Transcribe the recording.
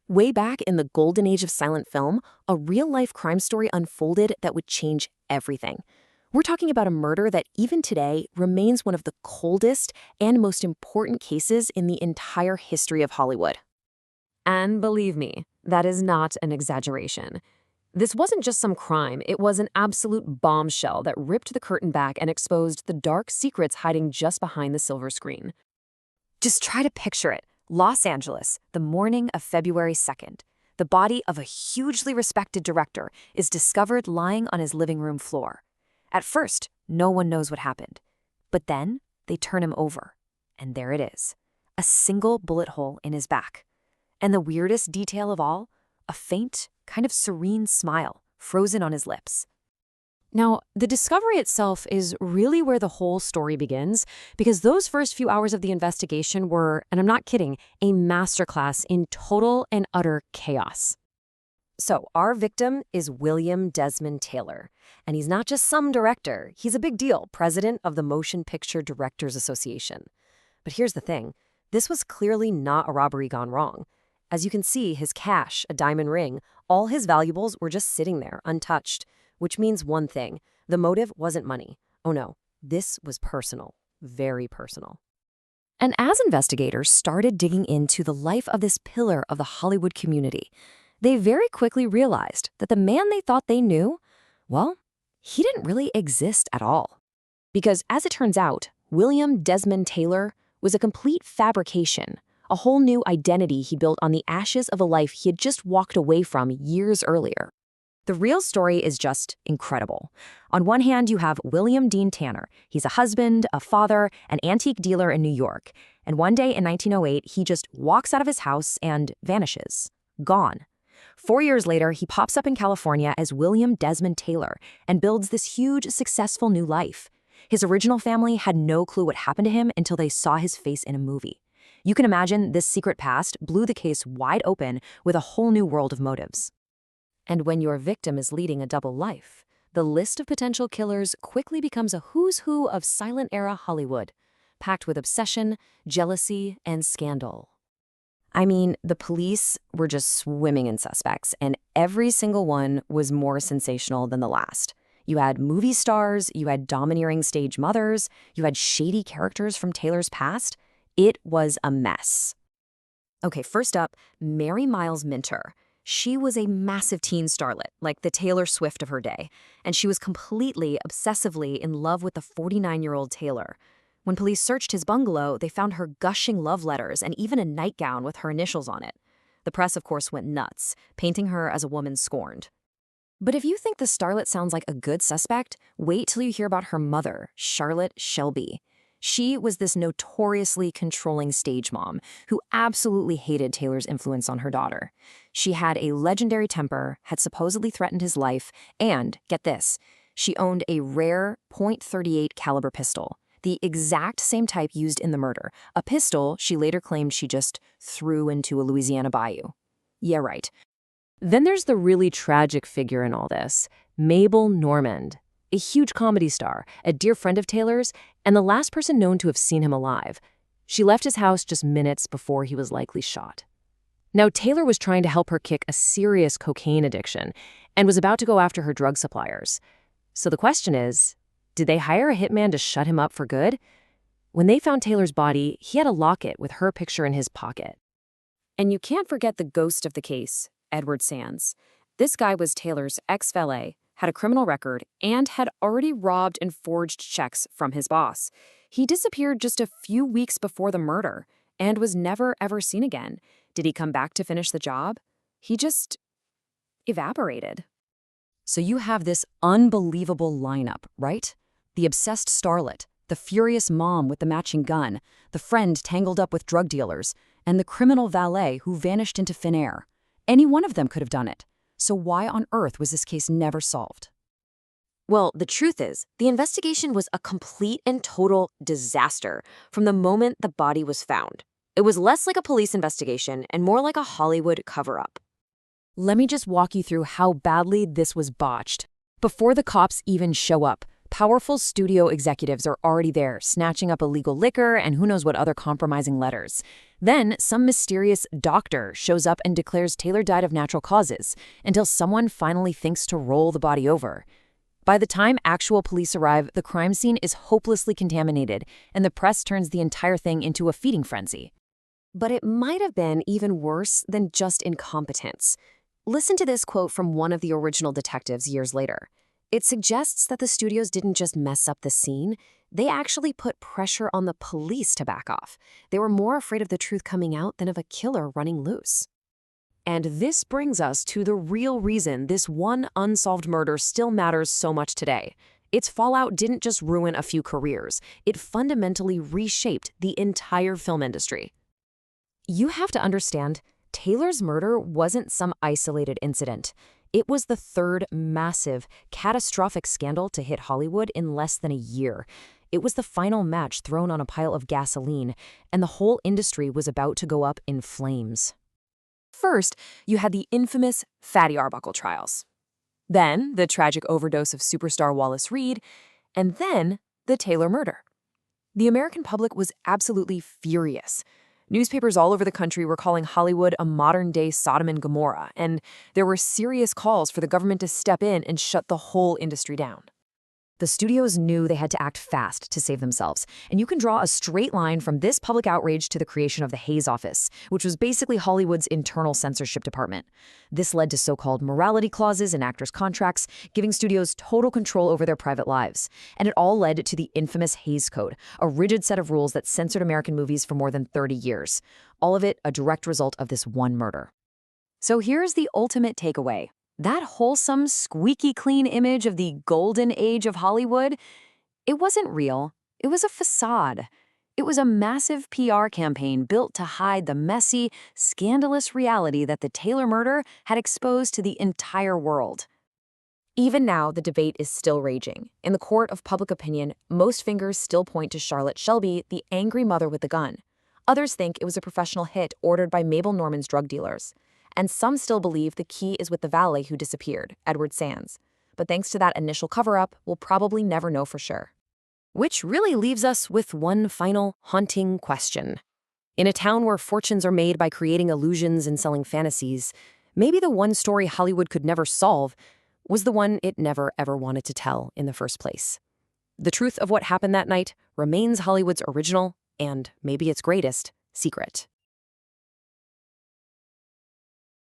Way back in the golden age of silent film, a real-life crime story unfolded that would change everything. We're talking about a murder that even today remains one of the coldest and most important cases in the entire history of Hollywood. And believe me, that is not an exaggeration. This wasn't just some crime, it was an absolute bombshell that ripped the curtain back and exposed the dark secrets hiding just behind the silver screen. Just try to picture it. Los Angeles, the morning of February 2nd. The body of a hugely respected director is discovered lying on his living room floor. At first, no one knows what happened. But then, they turn him over. And there it is. A single bullet hole in his back. And the weirdest detail of all, a faint, kind of serene smile frozen on his lips. Now, the discovery itself is really where the whole story begins, because those first few hours of the investigation were, and I'm not kidding, a masterclass in total and utter chaos. So, our victim is William Desmond Taylor. And he's not just some director, he's a big deal, president of the Motion Picture Directors Association. But here's the thing, this was clearly not a robbery gone wrong. As you can see, his cash, a diamond ring, all his valuables were just sitting there, untouched. Which means one thing, the motive wasn't money. Oh no, this was personal, very personal. And as investigators started digging into the life of this pillar of the Hollywood community, they very quickly realized that the man they thought they knew, well, he didn't really exist at all. Because as it turns out, William Desmond Taylor was a complete fabrication, a whole new identity he built on the ashes of a life he had just walked away from years earlier. The real story is just incredible. On one hand, you have William Dean Tanner. He's a husband, a father, an antique dealer in New York. And one day in 1908, he just walks out of his house and vanishes. Gone. 4 years later, he pops up in California as William Desmond Taylor and builds this huge, successful new life. His original family had no clue what happened to him until they saw his face in a movie. You can imagine this secret past blew the case wide open with a whole new world of motives. And when your victim is leading a double life, the list of potential killers quickly becomes a who's who of silent-era Hollywood, packed with obsession, jealousy, and scandal. I mean, the police were just swimming in suspects, and every single one was more sensational than the last. You had movie stars, you had domineering stage mothers, you had shady characters from Taylor's past. It was a mess. Okay, first up, Mary Miles Minter. She was a massive teen starlet, like the Taylor Swift of her day, and she was completely, obsessively in love with the 49-year-old Taylor. When police searched his bungalow, they found her gushing love letters and even a nightgown with her initials on it. The press, of course, went nuts, painting her as a woman scorned. But if you think the starlet sounds like a good suspect, wait till you hear about her mother, Charlotte Shelby. She was this notoriously controlling stage mom who absolutely hated Taylor's influence on her daughter. She had a legendary temper, had supposedly threatened his life, and, get this, she owned a rare .38 caliber pistol, the exact same type used in the murder, a pistol she later claimed she just threw into a Louisiana bayou. Yeah, right. Then there's the really tragic figure in all this, Mabel Normand. A huge comedy star, a dear friend of Taylor's, and the last person known to have seen him alive. She left his house just minutes before he was likely shot. Now, Taylor was trying to help her kick a serious cocaine addiction and was about to go after her drug suppliers. So the question is, did they hire a hitman to shut him up for good? When they found Taylor's body, he had a locket with her picture in his pocket. And you can't forget the ghost of the case, Edward Sands. This guy was Taylor's ex-valet, had a criminal record, and had already robbed and forged checks from his boss. He disappeared just a few weeks before the murder and was never ever seen again. Did he come back to finish the job? He just evaporated. So you have this unbelievable lineup, right? The obsessed starlet, the furious mom with the matching gun, the friend tangled up with drug dealers, and the criminal valet who vanished into thin air. Any one of them could have done it. So why on earth was this case never solved? Well, the truth is, the investigation was a complete and total disaster from the moment the body was found. It was less like a police investigation and more like a Hollywood cover-up. Let me just walk you through how badly this was botched. Before the cops even show up, Powerful studio executives are already there, snatching up illegal liquor and who knows what other compromising letters. Then, some mysterious doctor shows up and declares Taylor died of natural causes, until someone finally thinks to roll the body over. By the time actual police arrive, the crime scene is hopelessly contaminated, and the press turns the entire thing into a feeding frenzy. But it might have been even worse than just incompetence. Listen to this quote from one of the original detectives years later. It suggests that the studios didn't just mess up the scene, they actually put pressure on the police to back off. They were more afraid of the truth coming out than of a killer running loose. And this brings us to the real reason this one unsolved murder still matters so much today. Its fallout didn't just ruin a few careers, it fundamentally reshaped the entire film industry. You have to understand, Taylor's murder wasn't some isolated incident. It was the third massive, catastrophic scandal to hit Hollywood in less than a year. It was the final match thrown on a pile of gasoline, and the whole industry was about to go up in flames. First, you had the infamous Fatty Arbuckle trials. Then, the tragic overdose of superstar Wallace Reed, and then the Taylor murder. The American public was absolutely furious. Newspapers all over the country were calling Hollywood a modern-day Sodom and Gomorrah, and there were serious calls for the government to step in and shut the whole industry down. The studios knew they had to act fast to save themselves, and you can draw a straight line from this public outrage to the creation of the Hays Office, which was basically Hollywood's internal censorship department. This led to so-called morality clauses in actors' contracts, giving studios total control over their private lives. And it all led to the infamous Hays Code, a rigid set of rules that censored American movies for more than 30 years. All of it a direct result of this one murder. So here's the ultimate takeaway. That wholesome, squeaky clean image of the golden age of Hollywood, it wasn't real. It was a facade. It was a massive PR campaign built to hide the messy, scandalous reality that the Taylor murder had exposed to the entire world. Even now, the debate is still raging. In the court of public opinion, most fingers still point to Charlotte Shelby, the angry mother with the gun. Others think it was a professional hit ordered by Mabel Norman's drug dealers. And some still believe the key is with the valet who disappeared, Edward Sands. But thanks to that initial cover-up, we'll probably never know for sure. Which really leaves us with one final haunting question. In a town where fortunes are made by creating illusions and selling fantasies, maybe the one story Hollywood could never solve was the one it never ever wanted to tell in the first place. The truth of what happened that night remains Hollywood's original, and maybe its greatest, secret.